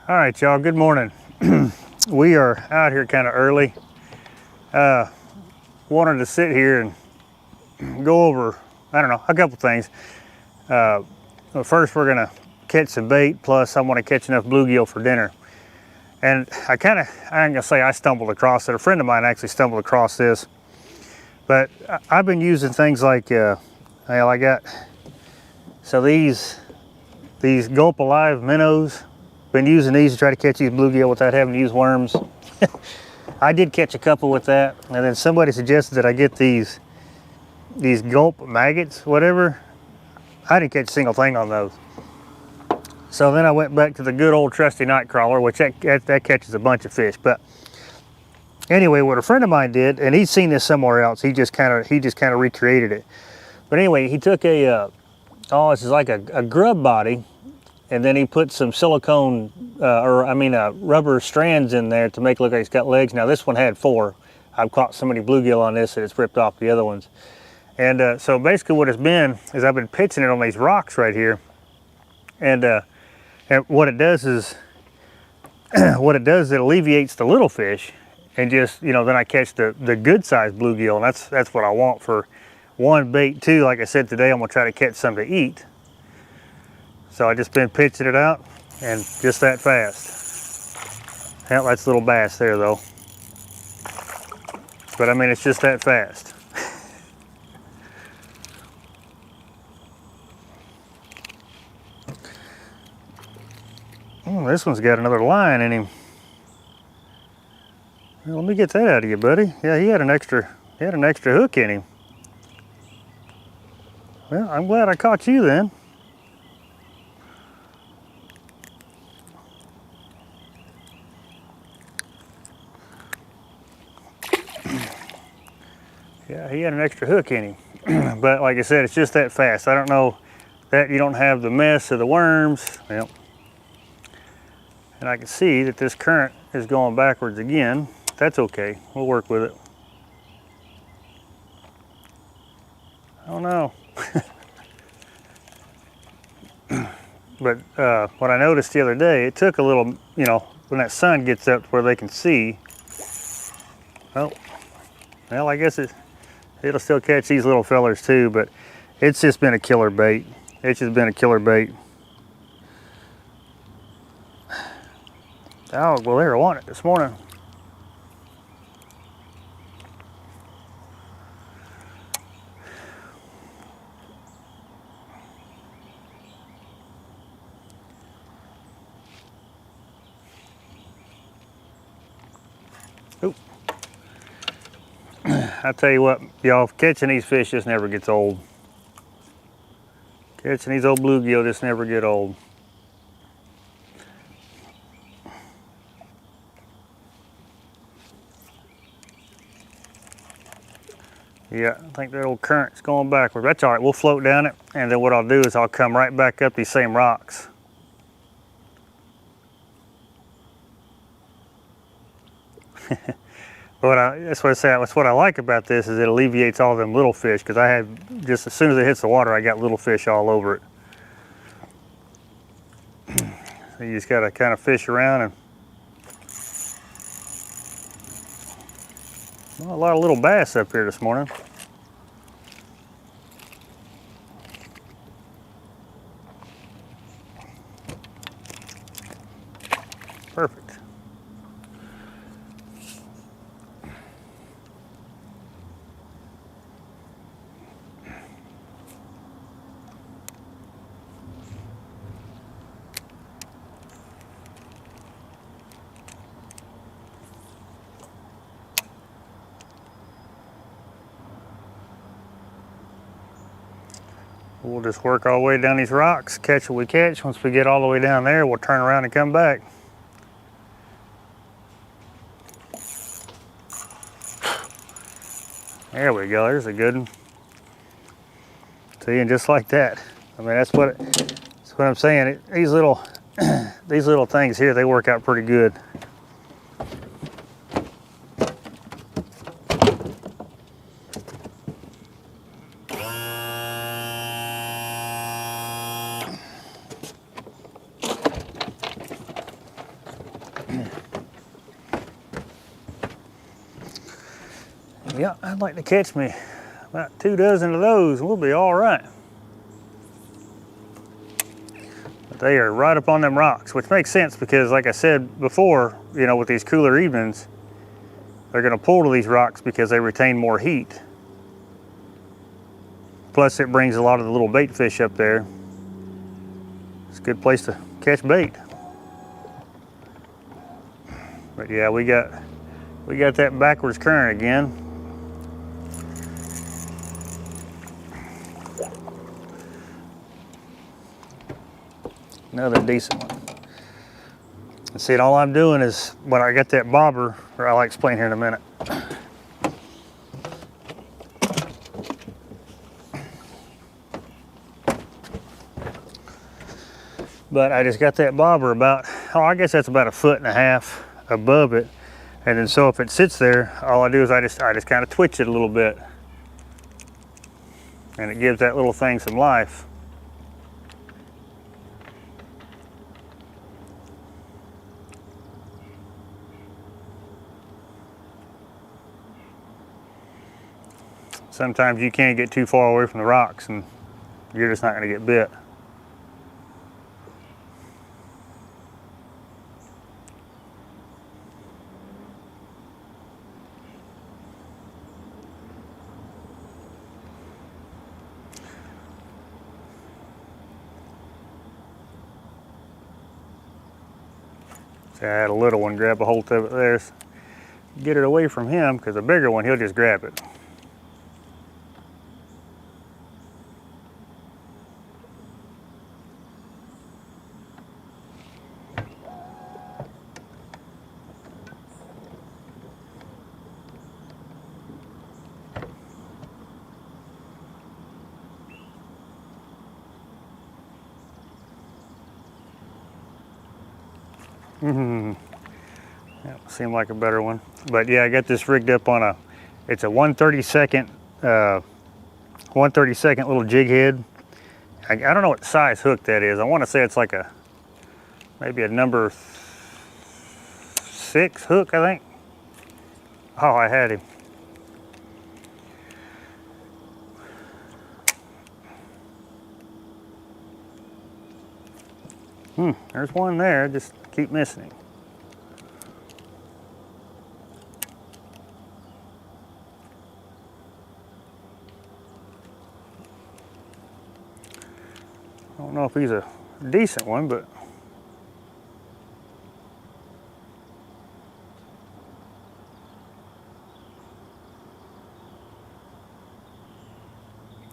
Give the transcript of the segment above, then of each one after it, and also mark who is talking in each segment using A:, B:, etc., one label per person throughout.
A: All right, y'all, good morning. We are out here kind of early. Wanted to sit here and go over, I don't know, a couple things. Well, first, we're gonna catch some bait, plus I want to catch enough bluegill for dinner. And I ain't gonna say I stumbled across it. A friend of mine actually stumbled across this. But I've been using things like, well, I got, so these Gulp Alive minnows. Been using these to try to catch these bluegill without having to use worms. I did catch a couple with that, and then somebody suggested that I get these Gulp maggots, whatever. I didn't catch a single thing on those. So then I went back to the good old trusty night crawler, which that catches a bunch of fish. But anyway, what a friend of mine did, and he'd seen this somewhere else. He just kind of recreated it. But anyway, he took this is like a grub body, and then he put some silicone, rubber strands in there to make it look like it's got legs. Now this one had 4. I've caught so many bluegill on this that it's ripped off the other ones. And so basically what it's been is I've been pitching it on these rocks right here. And what it does is, it alleviates the little fish, and just, then I catch the good sized bluegill, and that's what I want for one, bait. 2, like I said, today I'm gonna try to catch some to eat. So I just been pitching it out, and just that fast. Hell, that's a little bass there though. But I mean, it's just that fast. Oh, this one's got another line in him. Well, let me get that out of you, buddy. Yeah, he had an extra hook in him. Well, I'm glad I caught you then. Yeah, he had an extra hook in him. But like I said, it's just that fast. I don't know that you don't have the mess of the worms. Well, and I can see that this current is going backwards again. That's okay, we'll work with it. Oh no. But what I noticed the other day, it took a little, when that sun gets up to where they can see. Oh, well, I guess it'll still catch these little fellers too, but it's just been a killer bait. It's just been a killer bait. Oh, well, they were on it this morning. Oop. I tell you what, y'all, catching these fish just never gets old. Catching these old bluegill just never get old. Yeah, I think that old current's going backwards. That's all right, we'll float down it, and then what I'll do is I'll come right back up these same rocks. That's what I like about this is it alleviates all them little fish, because I had, just as soon as it hits the water, I got little fish all over it. So you just gotta kind of fish around, and well, a lot of little bass up here this morning. Perfect. We'll just work our way down these rocks, catch what we catch. Once we get all the way down there, we'll turn around and come back. There we go, there's a good one. See, and just like that. I mean, that's what I'm saying. These little things here, they work out pretty good. Yeah, I'd like to catch me about 2 dozen of those and we'll be all right. But they are right up on them rocks, which makes sense because like I said before, you know, with these cooler evenings, they're gonna pull to these rocks because they retain more heat. Plus it brings a lot of the little bait fish up there. It's a good place to catch bait. But yeah, we got that backwards current again. Another decent one. And see, all I'm doing is when I got that bobber, or I'll explain here in a minute. But I just got that bobber about, oh, I guess that's about 1.5 feet above it. And then so if it sits there, all I do is I just kind of twitch it a little bit. And it gives that little thing some life. Sometimes you can't get too far away from the rocks and you're just not going to get bit. So I had a little one grab a hold of it there. So get it away from him because a bigger one, he'll just grab it. That seemed like a better one. But yeah, I got this rigged up on it's a 1/32 little jig head. I don't know what size hook that is. I want to say it's like maybe a number 6 hook, I think. Oh, I had him. There's one there, I just keep missing him. I don't know if he's a decent one, but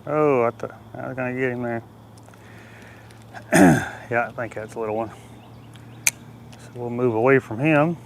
A: oh, I thought I was gonna get him there. Yeah, I think that's a little one. So we'll move away from him.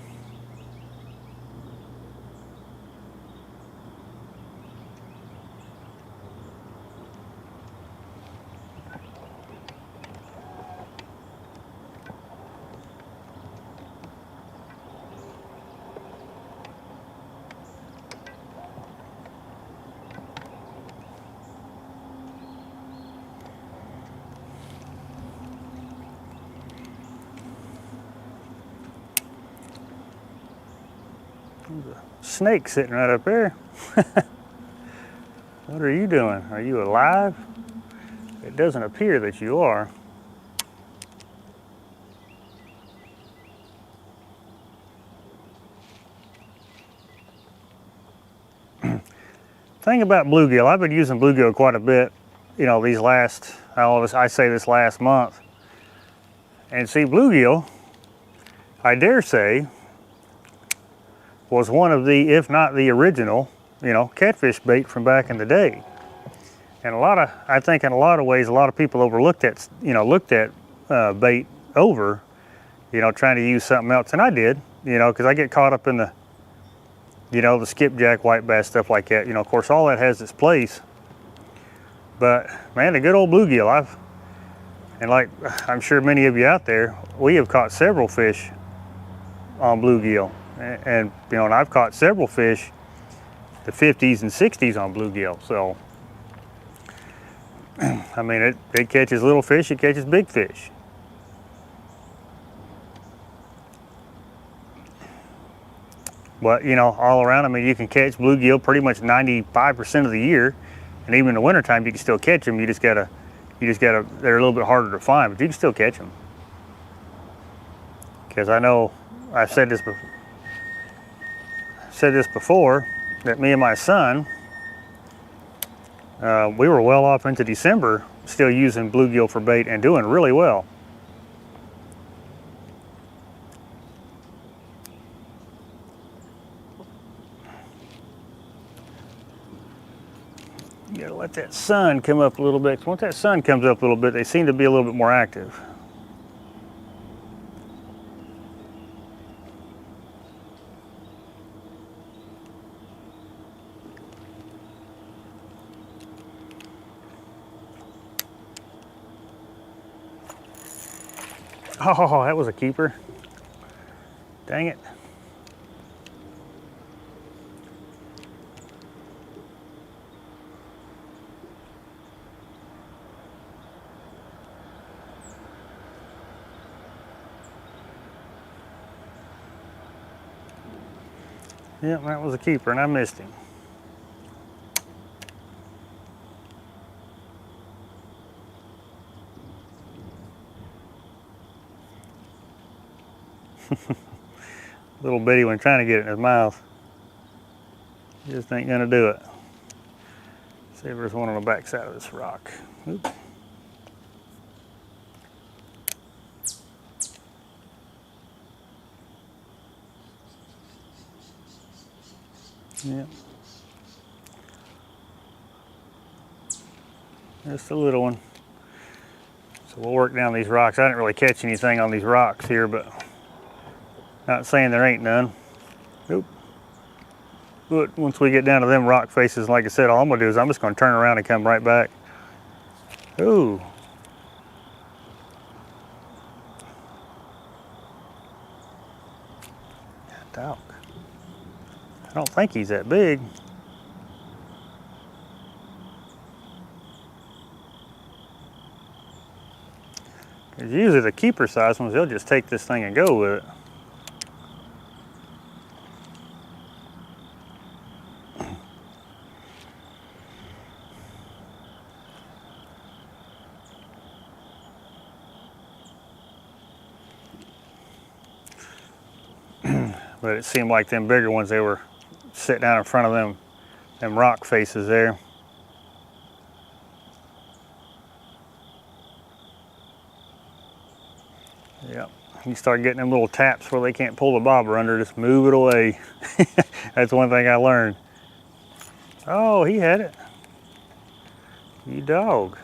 A: There's a snake sitting right up there. What are you doing? Are you alive? It doesn't appear that you are. Thing about bluegill, I've been using bluegill quite a bit, you know, these last, I say this last month. And see, bluegill, I dare say, was one of the, if not the original, you know, catfish bait from back in the day. And I think in a lot of ways, a lot of people overlooked that, you know, looked at bait over, you know, trying to use something else. And I did, you know, because I get caught up in the, you know, the skipjack, white bass, stuff like that. You know, of course, all that has its place. But man, the good old bluegill, and like I'm sure many of you out there, we have caught several fish on bluegill. And you know, and I've caught several fish, the 50s and 60s on bluegill. So, I mean, it catches little fish, it catches big fish. But you know, all around, I mean, you can catch bluegill pretty much 95% of the year, and even in the wintertime, you can still catch them. You just gotta, they're a little bit harder to find, but you can still catch them. Because I know I've said this before, that me and my son, we were well off into December still using bluegill for bait and doing really well. You gotta let that sun come up a little bit. Once that sun comes up a little bit, they seem to be a little bit more active. Oh, that was a keeper. Dang it. Yep, that was a keeper, and I missed him. Little bitty one trying to get it in his mouth. Just ain't gonna do it. See if there's one on the back side of this rock. Oops. Yep. Just a little one. So we'll work down these rocks. I didn't really catch anything on these rocks here, but not saying there ain't none. Nope. But once we get down to them rock faces, like I said, all I'm gonna do is I'm just gonna turn around and come right back. Ooh. Dog. I don't think he's that big. Because usually the keeper size ones, they'll just take this thing and go with it. But it seemed like them bigger ones, they were sitting down in front of them rock faces there. Yep. You start getting them little taps where they can't pull the bobber under, just move it away. That's one thing I learned. Oh, he had it. You dog.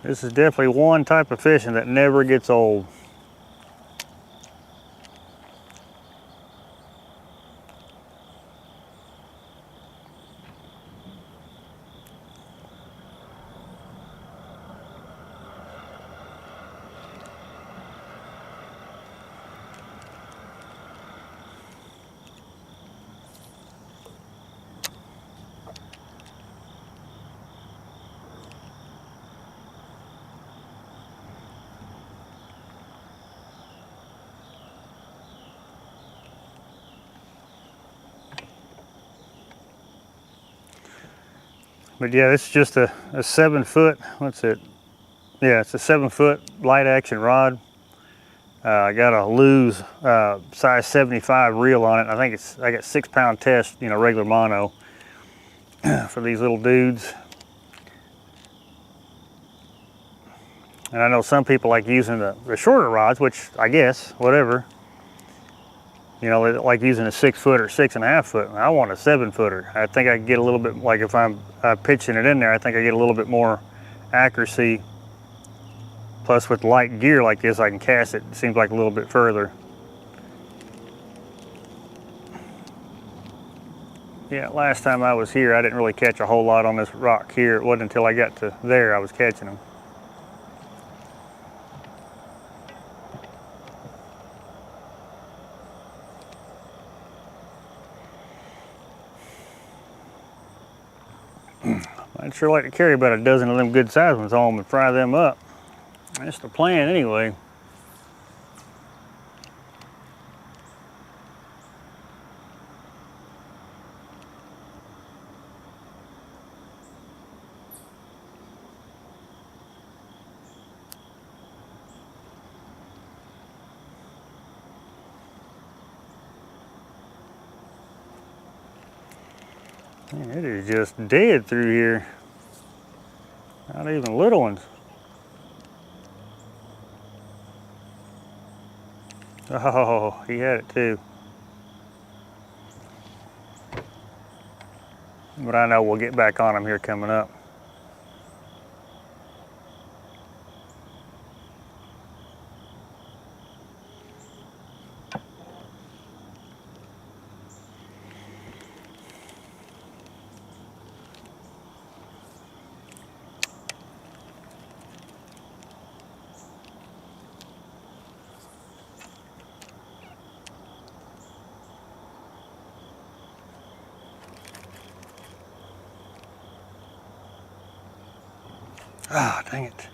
A: This is definitely one type of fishing that never gets old. But yeah, this is just a 7 foot, what's it? Yeah, it's a 7 foot light action rod. I got a Lew's size 75 reel on it. I think I got 6 pound test, you know, regular mono for these little dudes. And I know some people like using the shorter rods, which I guess, whatever. You know, they like using a 6 footer, 6.5 foot. I want a 7 footer. I think I can get a little bit, like if I'm pitching it in there, I think I get a little bit more accuracy. Plus with light gear like this, I can cast it, seems like a little bit further. Yeah, last time I was here, I didn't really catch a whole lot on this rock here. It wasn't until I got to there I was catching them. I'd sure like to carry about a dozen of them good sized ones home and fry them up. That's the plan anyway. Man, it is just dead through here. Not even little ones. Oh, he had it too. But I know we'll get back on him here coming up. Ah, dang it.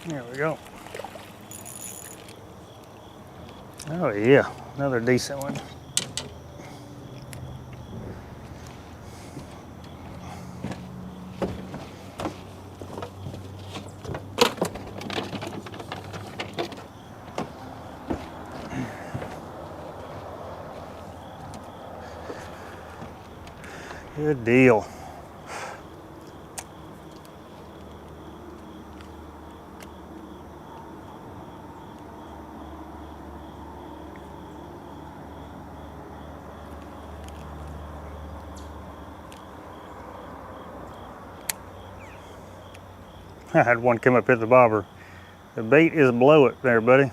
A: There we go. Oh yeah, another decent one. Good deal. I had one come up hit the bobber. The bait is below it there, buddy.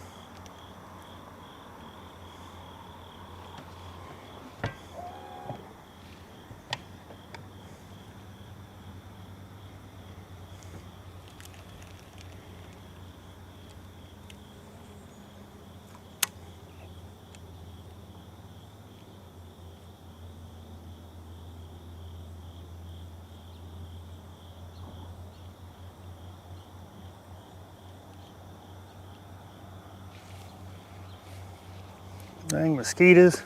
A: Dang mosquitoes.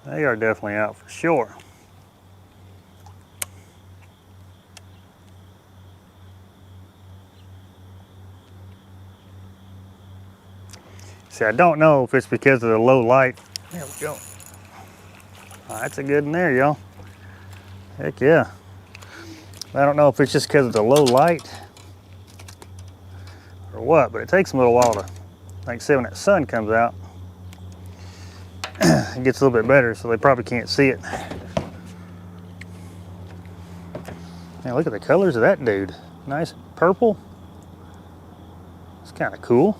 A: They are definitely out for sure. See, I don't know if it's because of the low light. There we go. Oh, that's a good one there, y'all. Heck yeah. I don't know if it's just because of the low light or what, but it takes them a little while to, like I said, when that sun comes out, it gets a little bit better, so they probably can't see it. Man, look at the colors of that dude. Nice purple. It's kind of cool.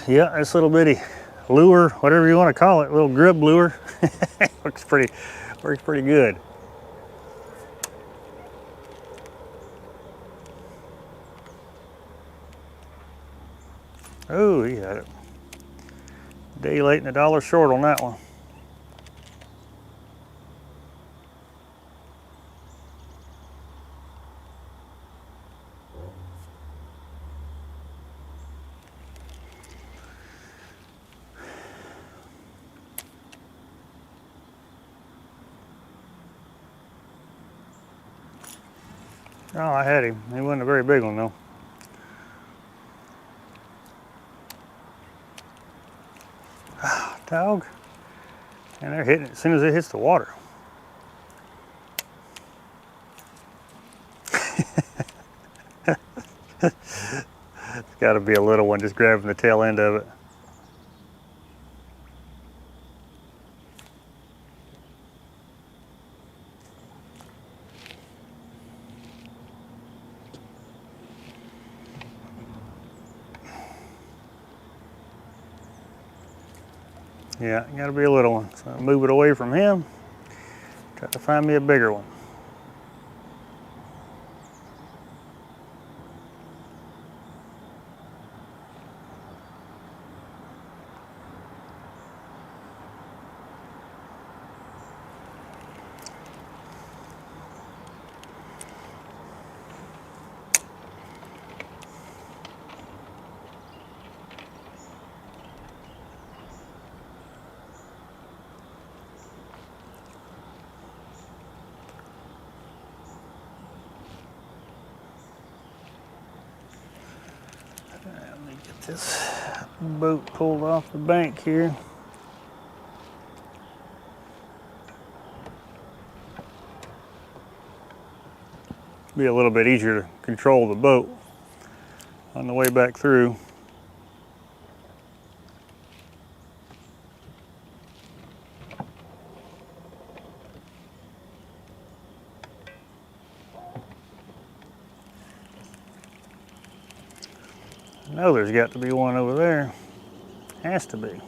A: Yeah, this little bitty lure, whatever you want to call it, little grub lure, works pretty good. Oh, he had it. Day late and a dollar short on that one. Oh, I had him. He wasn't a very big one though. Ah, dog. And they're hitting it as soon as it hits the water. It's got to be a little one just grabbing the tail end of it. Yeah, gotta be a little one. So I move it away from him. Try to find me a bigger one. Let me get this boat pulled off the bank here. Be a little bit easier to control the boat on the way back through. I know there's got to be one over there. Has to be.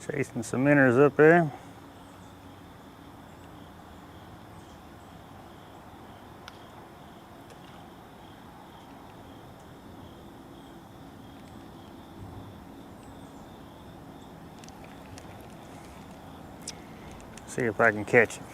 A: Chasing some minnows up there. See if I can catch him.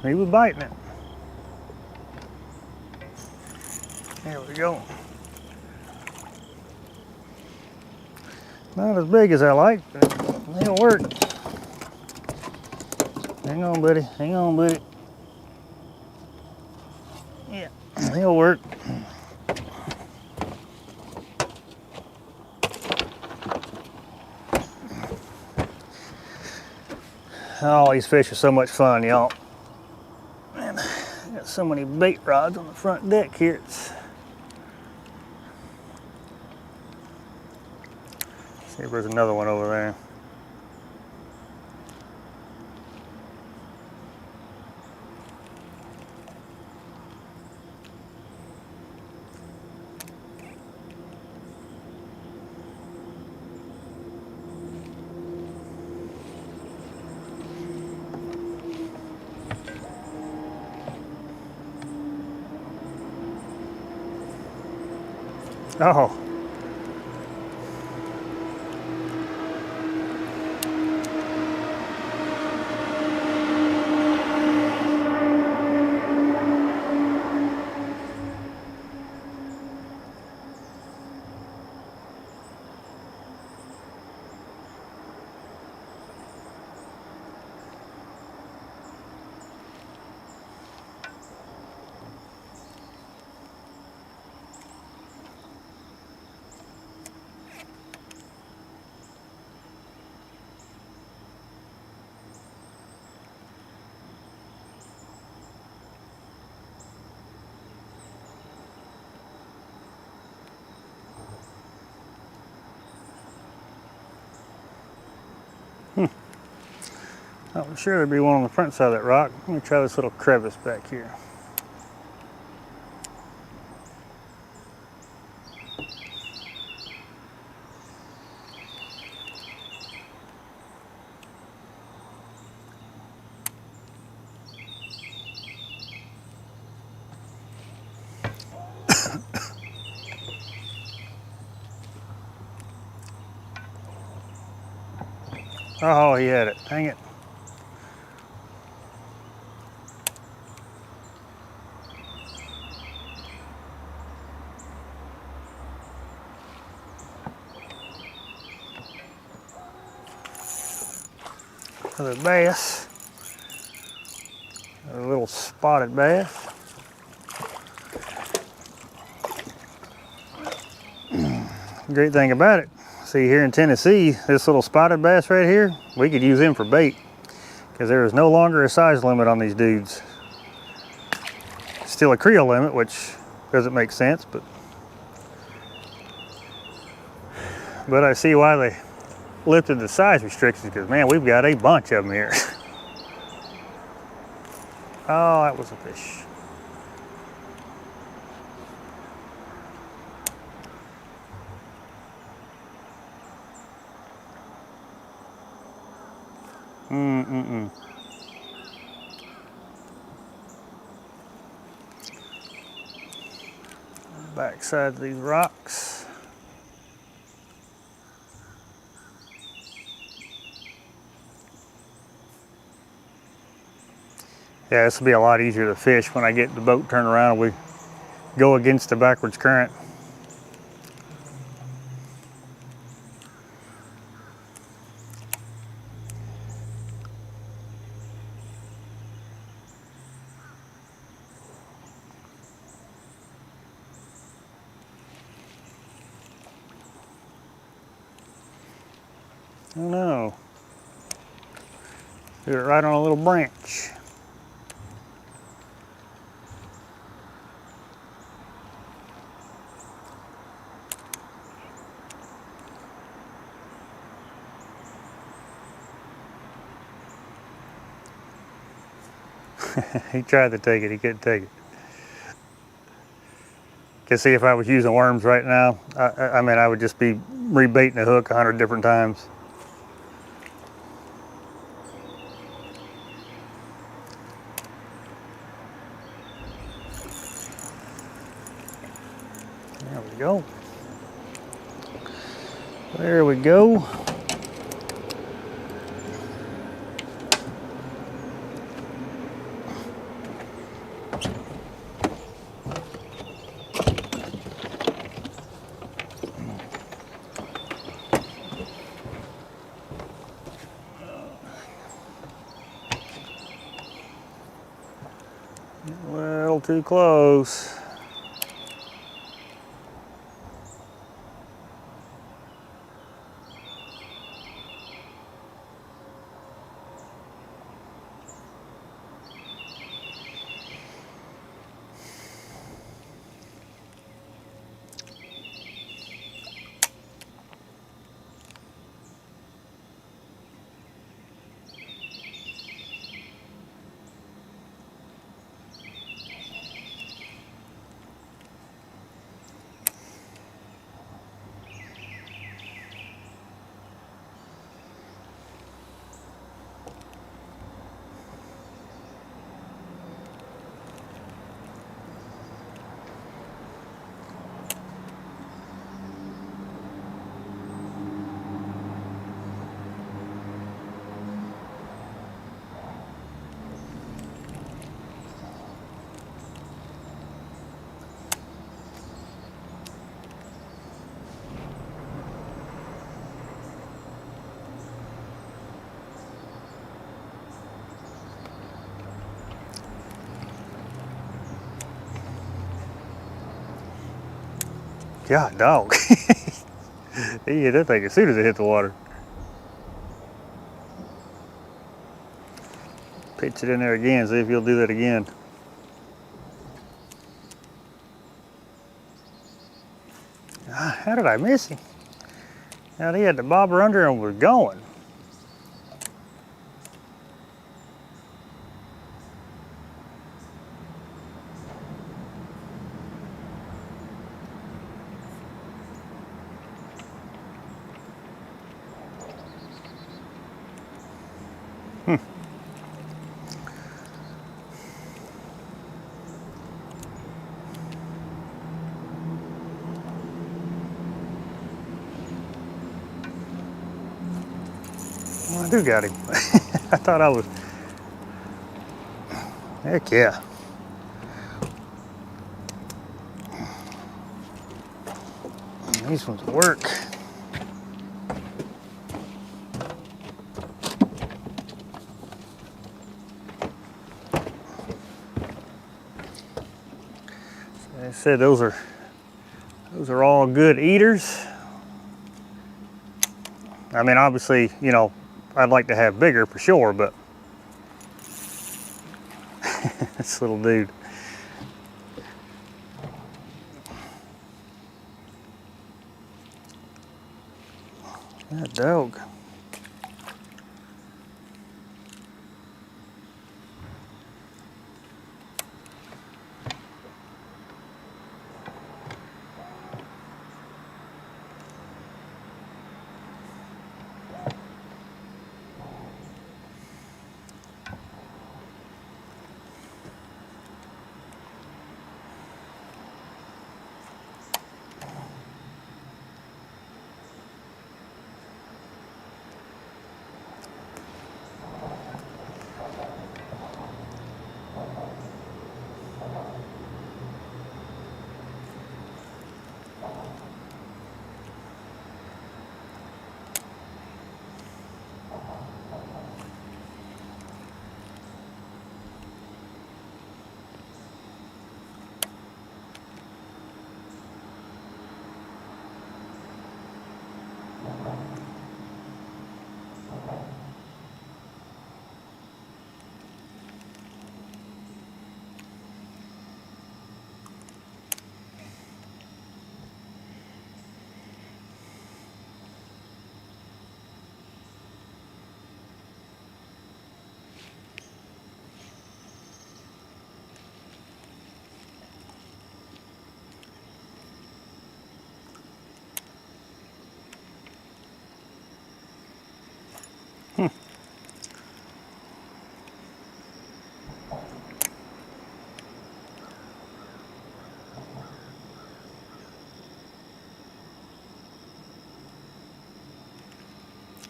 A: He was biting it. There we go. Not as big as I like, but it'll work. Hang on, buddy. Hang on, buddy. Yeah, it'll work. Oh, these fish are so much fun, y'all. Man, I got so many bait rods on the front deck here. See if there's another one over there. Oh. I'm sure there'd be one on the front side of that rock. Let me try this little crevice back here. Oh, he had it. Dang it. Another bass. A little spotted bass. Great thing about it, see here in Tennessee, this little spotted bass right here, we could use him for bait because there is no longer a size limit on these dudes. Still a creel limit, which doesn't make sense, but I see why they lifted the size restrictions because, man, we've got a bunch of them here. Oh, that was a fish. Backside of these rocks. Yeah, this will be a lot easier to fish when I get the boat turned around and we go against the backwards current. Oh no. Do it right on a little branch. He tried to take it, he couldn't take it. Cause see, if I was using worms right now, I mean, I would just be rebaiting the hook 100 different times. There we go. There we go. A little too close. God, dog. He hit that thing as soon as it hit the water. Pitch it in there again, see if he'll do that again. How did I miss him? Now he had the bobber under and was going. Well, I do got him. I thought I was. Heck yeah. These ones work. Like I said, those are all good eaters. I mean, obviously, you know, I'd like to have bigger for sure, but this little dude. That dog.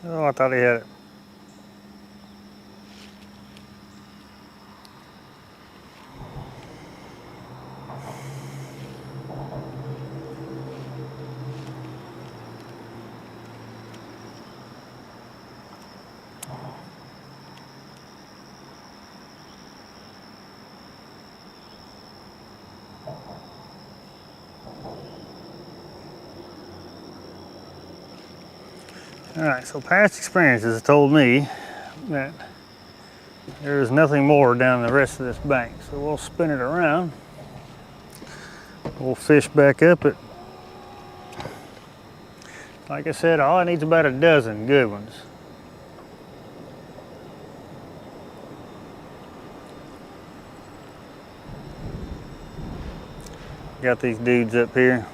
A: Oh, I thought he had it. All right, so past experiences have told me that there is nothing more down the rest of this bank. So we'll spin it around. We'll fish back up it. Like I said, all I need is about a dozen good ones. Got these dudes up here.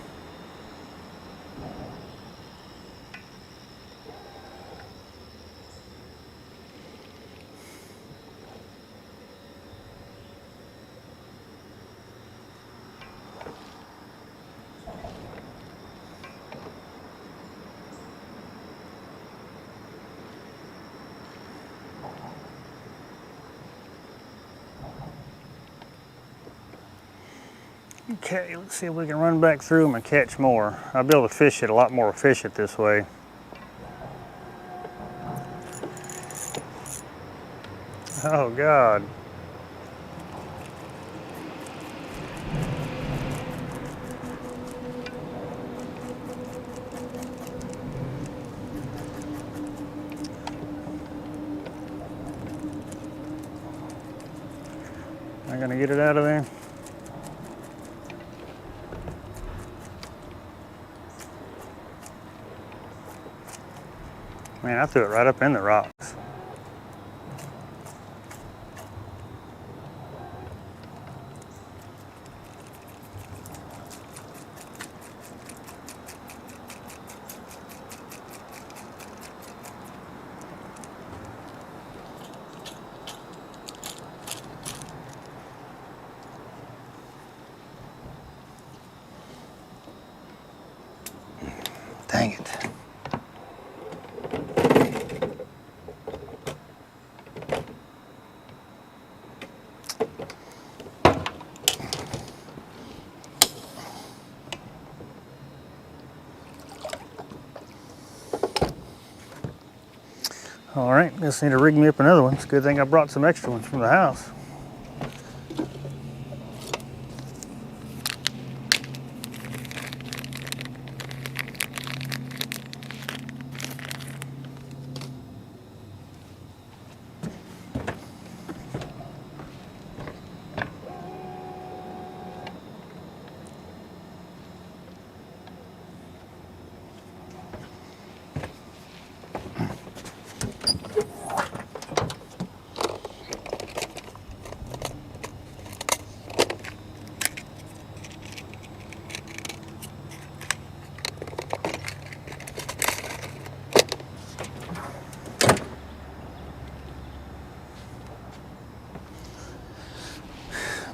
A: Okay, let's see if we can run back through them and catch more. I'll be able to fish it a lot more efficient this way. Oh God. Am I gonna get it out of there? Man, I threw it right up in the rocks. All right, just need to rig me up another one. It's a good thing I brought some extra ones from the house.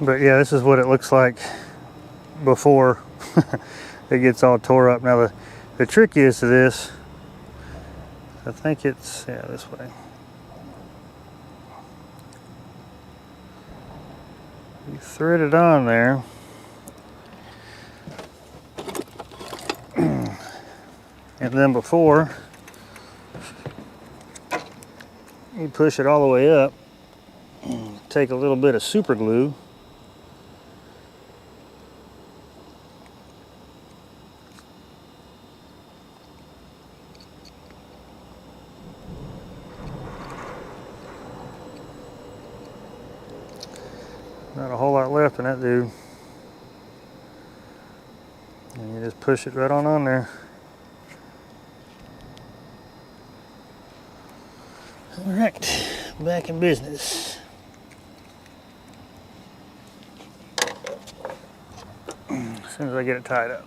A: But yeah, this is what it looks like before it gets all tore up. Now the trick is to this, I think it's, yeah, this way. You thread it on there. And then before you push it all the way up, take a little bit of super glue. Not a whole lot left in that dude. And you just push it right on there. All right, back in business. As soon as I get it tied up.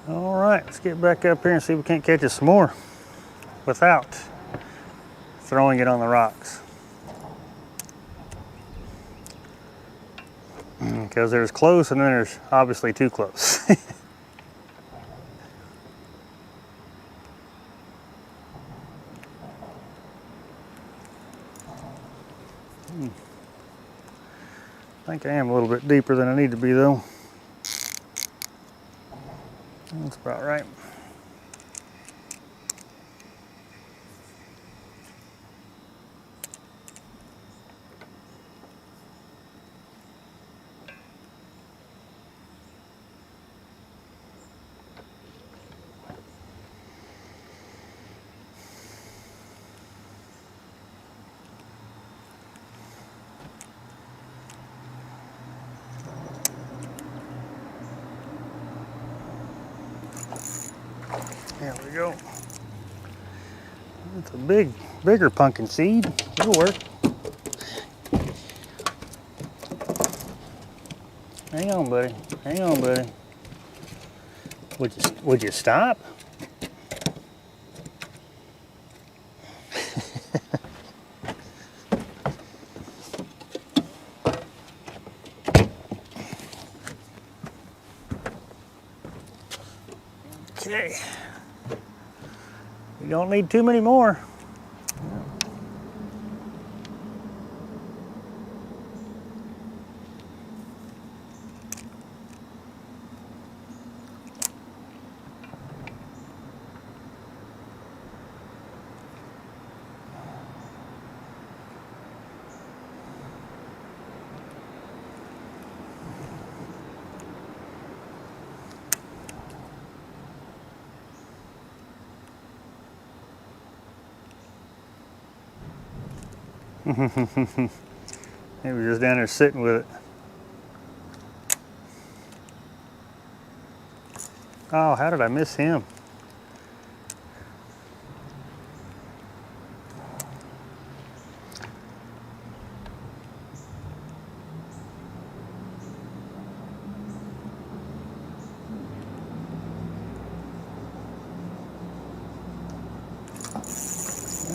A: All right, let's get back up here and see if we can't catch us some more without throwing it on the rocks. Because there's close and then there's obviously too close. I think I am a little bit deeper than I need to be though. That's about right. There we go. It's a bigger pumpkin seed. It'll work. Hang on, buddy. Hang on, buddy. Would you stop? Okay. You don't need too many more. He was just down there sitting with it. Oh, how did I miss him?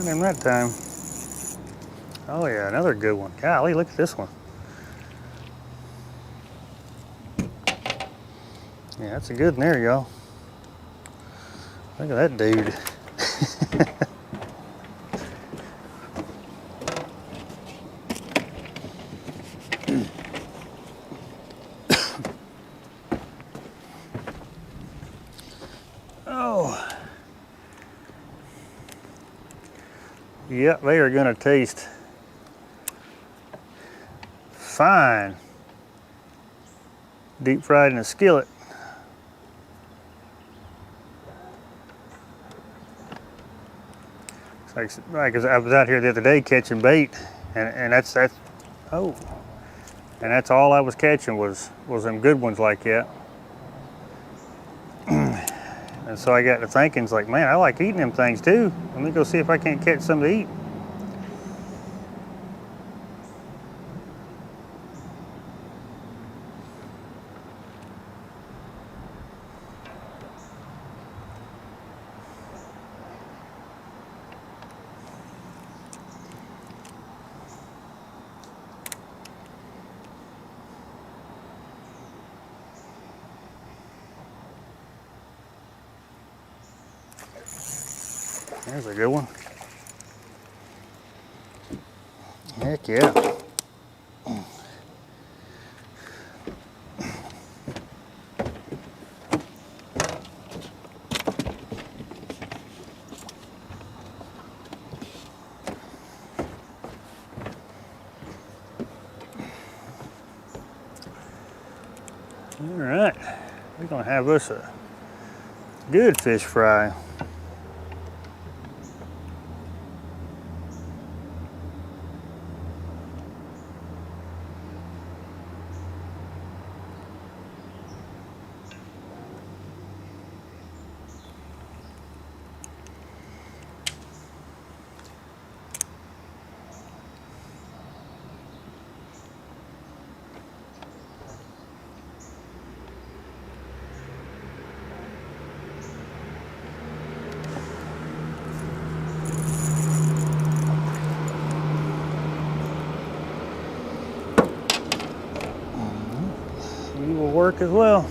A: him that time. Oh yeah, another good one. Golly, look at this one. Yeah, that's a good one there, y'all. Look at that dude. Oh. Yep, they are gonna taste fine. Deep fried in a skillet. Like I was out here the other day catching bait, and that's oh, and that's all I was catching was them good ones like that. And so I got to thinking, it's like, man, I like eating them things too. Let me go see if I can't catch some to eat. There's a good one. Heck yeah. All right, we're gonna have us a good fish fry. You will work as well.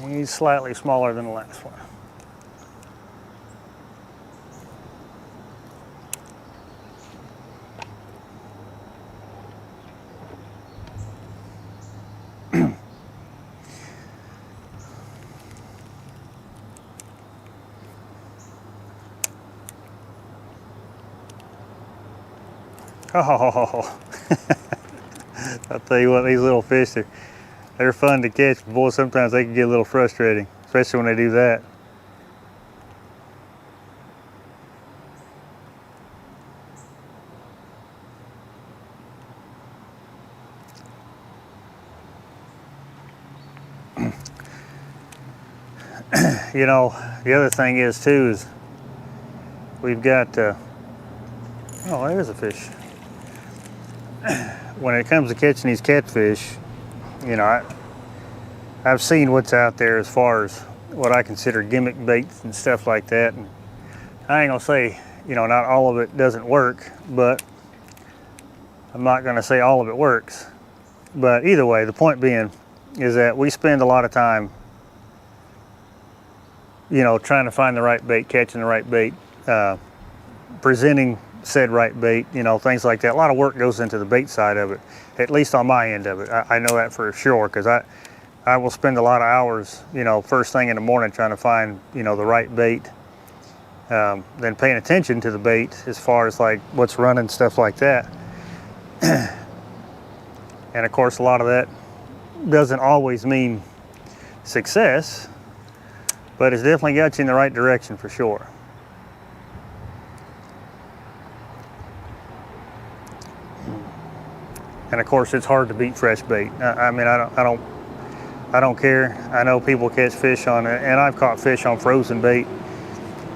A: He's slightly smaller than the last one. Oh, I'll tell you what, these little fish, they're fun to catch, but boy, sometimes they can get a little frustrating, especially when they do that. You know, the other thing is too is we've got, oh, there's a fish. When it comes to catching these catfish, you know, I've seen what's out there as far as what I consider gimmick baits and stuff like that. And I ain't gonna say, you know, not all of it doesn't work, but I'm not gonna say all of it works. But either way, the point being is that we spend a lot of time you know, trying to find the right bait, catching the right bait, presenting said right bait, you know, things like that. A lot of work goes into the bait side of it, at least on my end of it. I know that for sure, because I will spend a lot of hours, you know, first thing in the morning trying to find, you know, the right bait, then paying attention to the bait as far as like what's running, stuff like that. And of course, a lot of that doesn't always mean success, but it's definitely got you in the right direction for sure. And of course, it's hard to beat fresh bait. I mean, I don't care. I know people catch fish on it, and I've caught fish on frozen bait,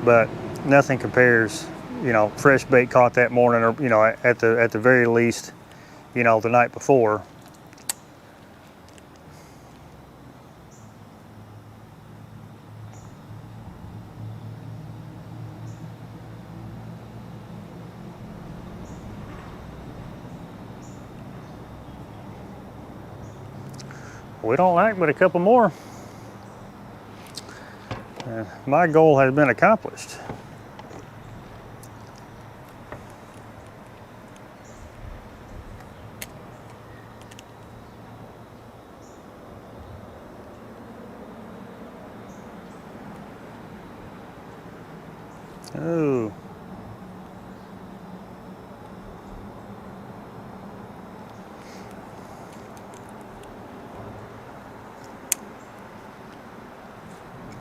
A: but nothing compares. You know, fresh bait caught that morning, or you know, at the very least, you know, the night before. We don't like but a couple more. My goal has been accomplished. Oh.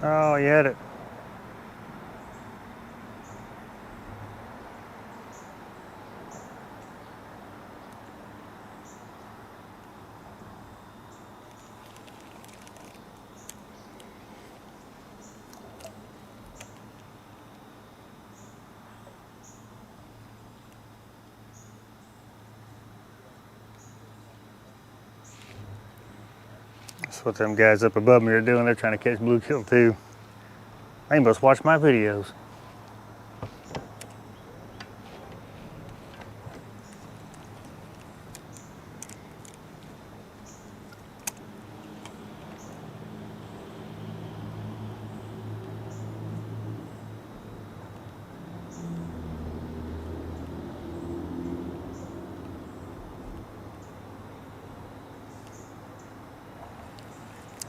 A: Oh, you had it. That's what them guys up above me are doing. They're trying to catch bluegill too. They must watch my videos.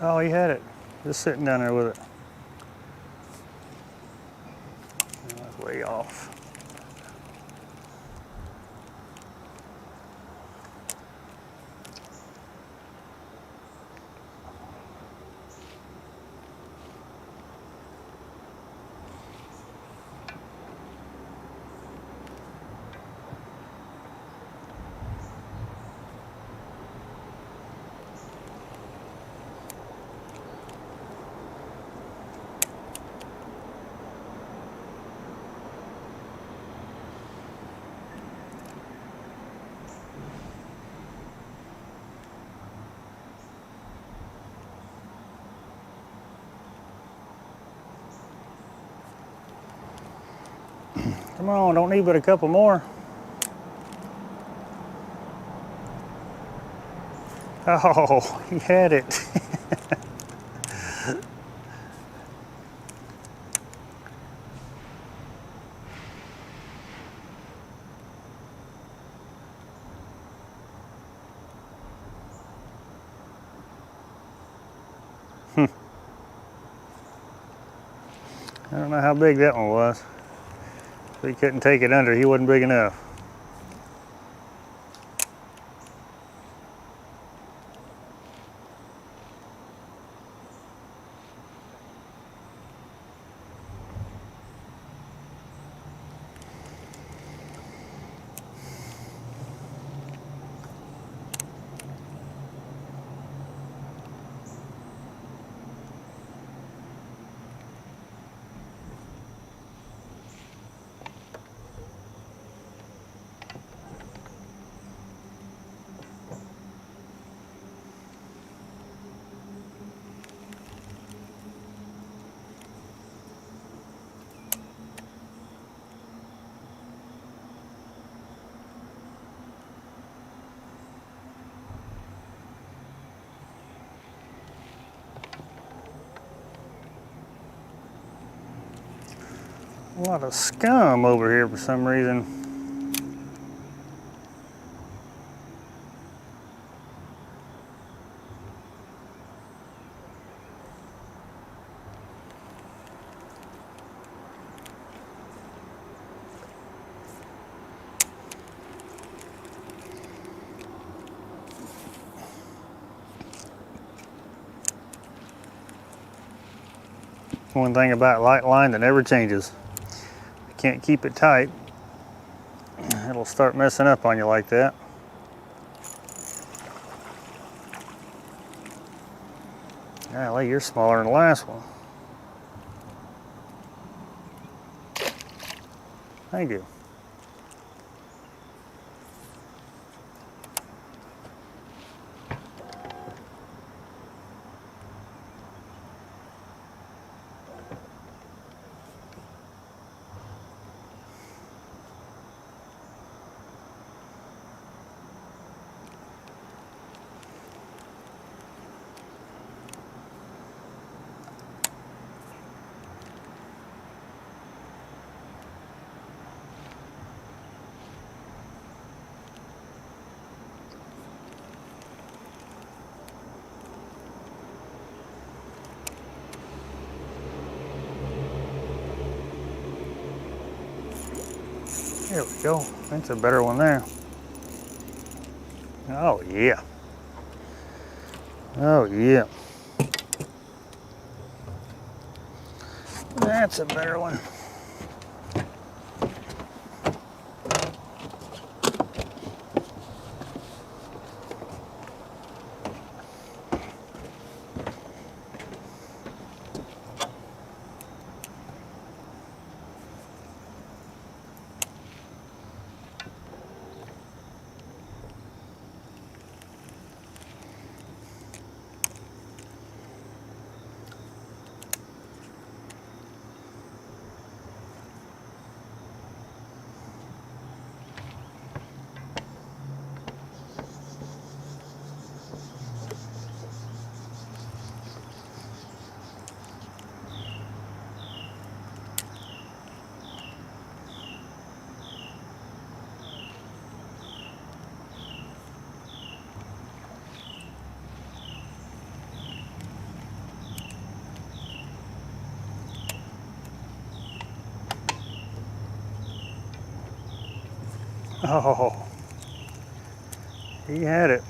A: Oh, he had it. Just sitting down there with it. That's way off. Come on, don't need but a couple more. Oh, he had it. I don't know how big that one was. He couldn't take it under. He wasn't big enough. A lot of scum over here for some reason. One thing about light line that never changes. You can't keep it tight. It'll start messing up on you like that. Golly, you're smaller than the last one. Thank you. There we go. That's a better one there. Oh yeah. Oh yeah. That's a better one. Oh, he had it.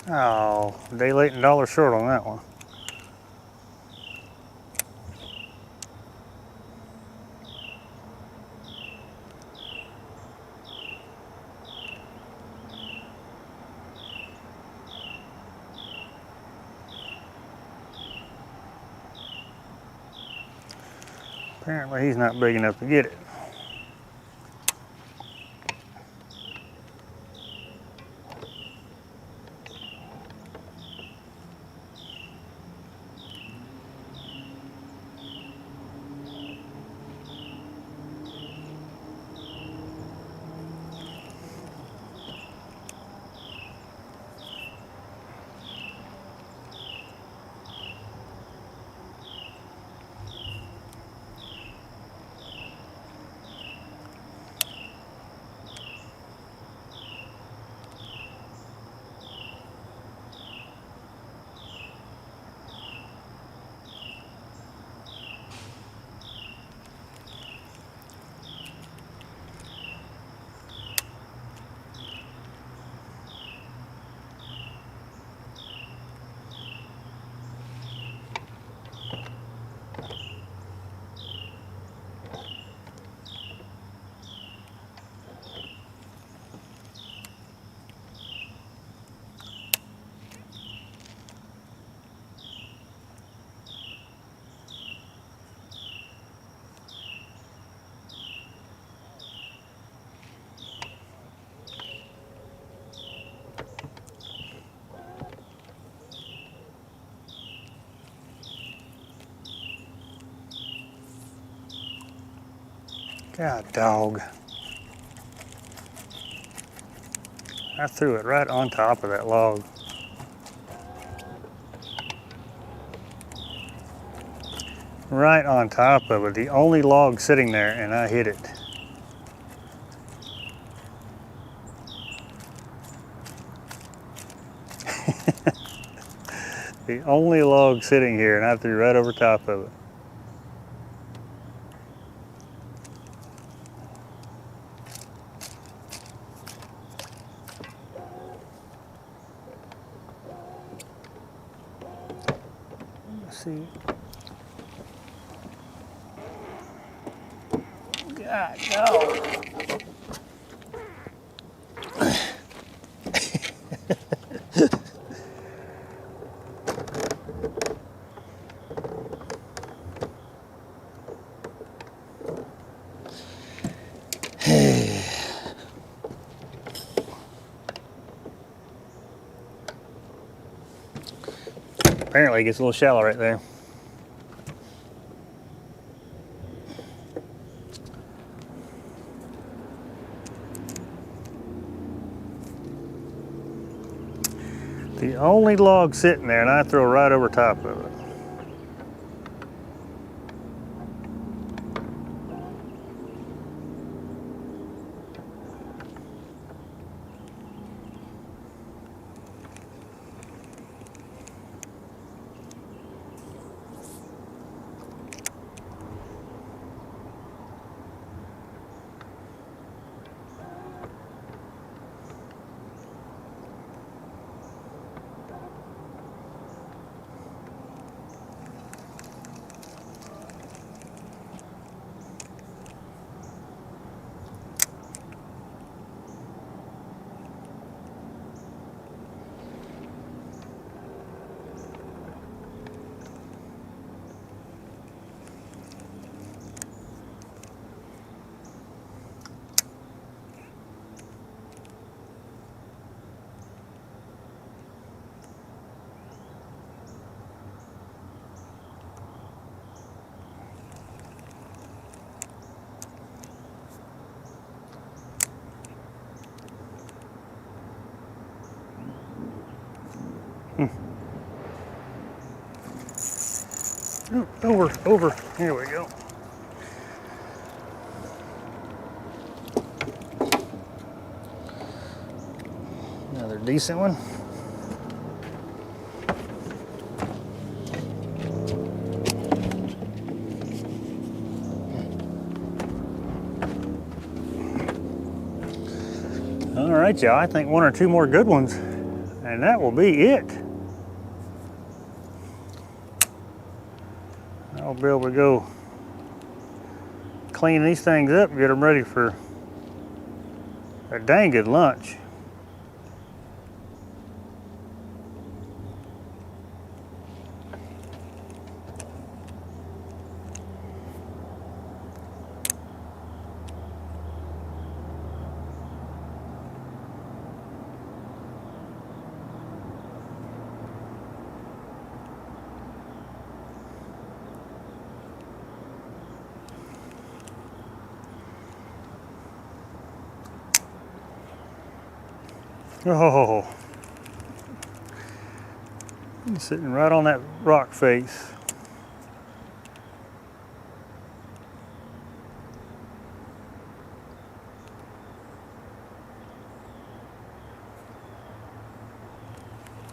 A: Oh, day late and dollar short on that one. Apparently he's not big enough to get it. God dog. I threw it right on top of that log. Right on top of it, the only log sitting there, and I hit it. The only log sitting here, and I threw right over top of it. Let's see. God, no. Apparently it gets a little shallow right there. The only log sitting there, and I throw right over top of it. Over. Here we go. Another decent one. All right, y'all, I think one or two more good ones, and that will be it. I'll be able to go clean these things up and get them ready for a dang good lunch. Oh, sitting right on that rock face.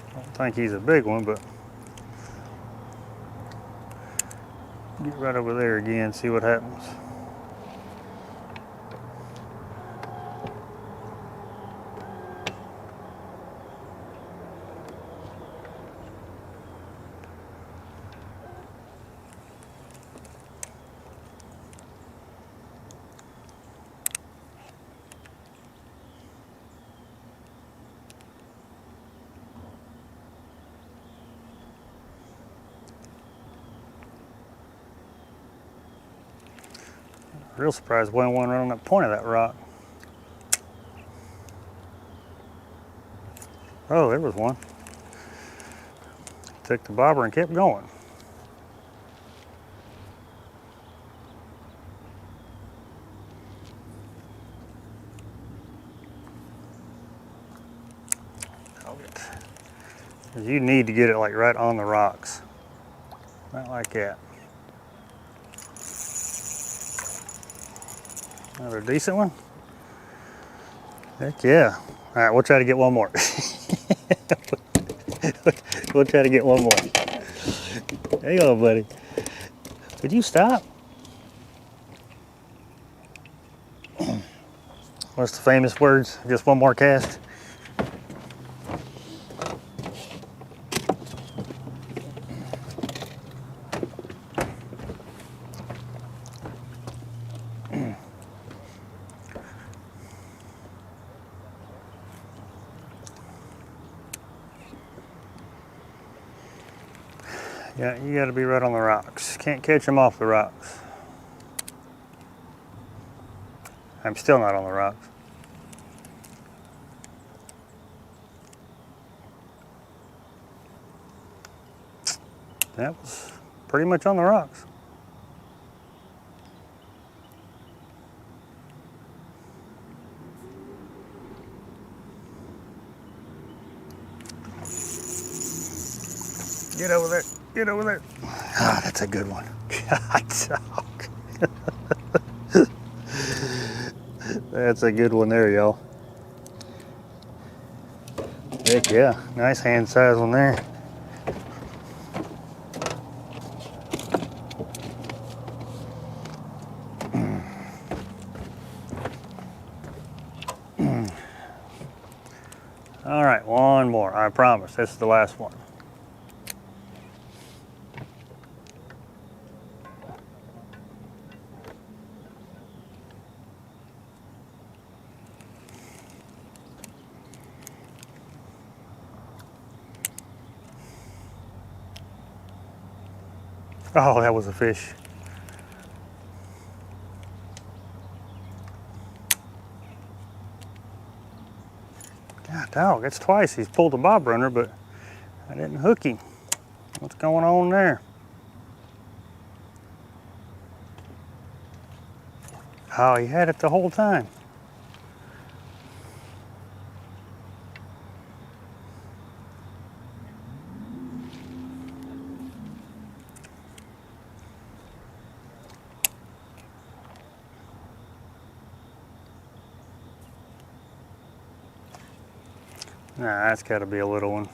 A: I don't think he's a big one, but get right over there again, see what happens. Real surprised wasn't one right on that point of that rock. Oh, there was one. Took the bobber and kept going. dog it. 'Cause you need to get it like right on the rocks. Not like that. Another decent one? Heck yeah. All right, we'll try to get one more. We'll try to get one more. There you go, buddy. Would you stop? What's the famous words? Just one more cast? Yeah, you gotta be right on the rocks. Can't catch them off the rocks. I'm still not on the rocks. That was pretty much on the rocks. Get over there. Get over there. Ah, that's a good one. God, dog. That's a good one there, y'all. Heck yeah. Nice hand size one there. All right, one more. I promise. This is the last one. Oh, that was a fish. God, dog, that's twice he's pulled a bob runner, but I didn't hook him. What's going on there? Oh, he had it the whole time. Nah, that's got to be a little one.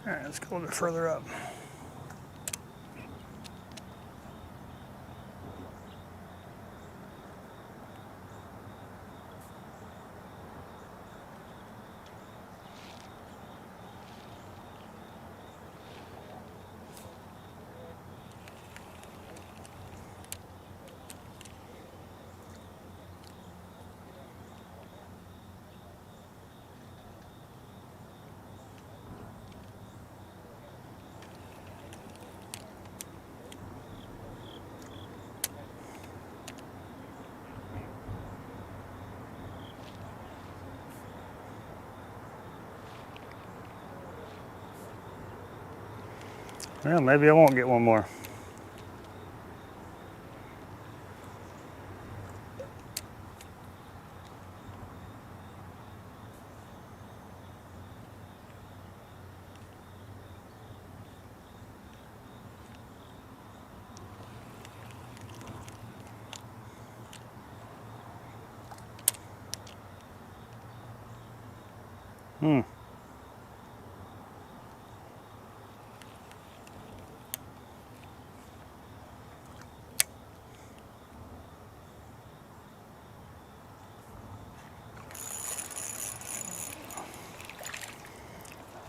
A: All right, let's go a bit further up. Well, maybe I won't get one more.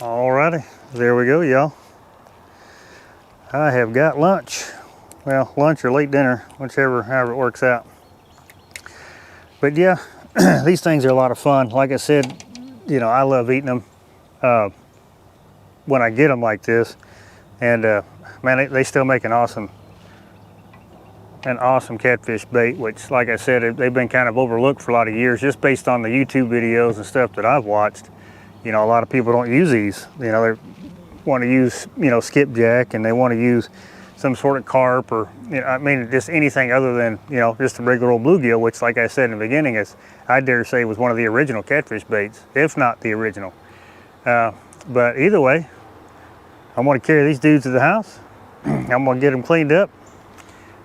A: Alrighty, there we go, y'all. I have got lunch. Well, lunch or late dinner, however it works out. But yeah, these things are a lot of fun. Like I said, you know, I love eating them when I get them like this. And man, they still make an awesome an awesome catfish bait, which, like I said, they've been kind of overlooked for a lot of years, just based on the YouTube videos and stuff that I've watched. You know, a lot of people don't use these. You know, they want to use, you know, skipjack, and they want to use some sort of carp, or, you know, I mean, just anything other than, you know, just a regular old bluegill, which, like I said in the beginning, is, I dare say, was one of the original catfish baits, if not the original. But either way, I'm going to carry these dudes to the house. I'm going to get them cleaned up,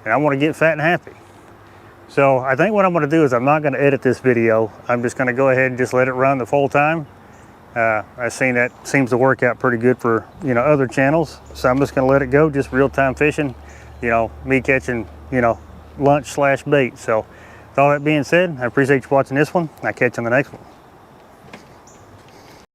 A: and I want to get fat and happy. So I think what I'm going to do is I'm not going to edit this video. I'm just going to go ahead and just let it run the full time. I've seen that seems to work out pretty good for, you know, other channels. So I'm just going to let it go, just real-time fishing, you know, me catching, you know, lunch / bait. So with all that being said, I appreciate you watching this one. I'll catch you on the next one.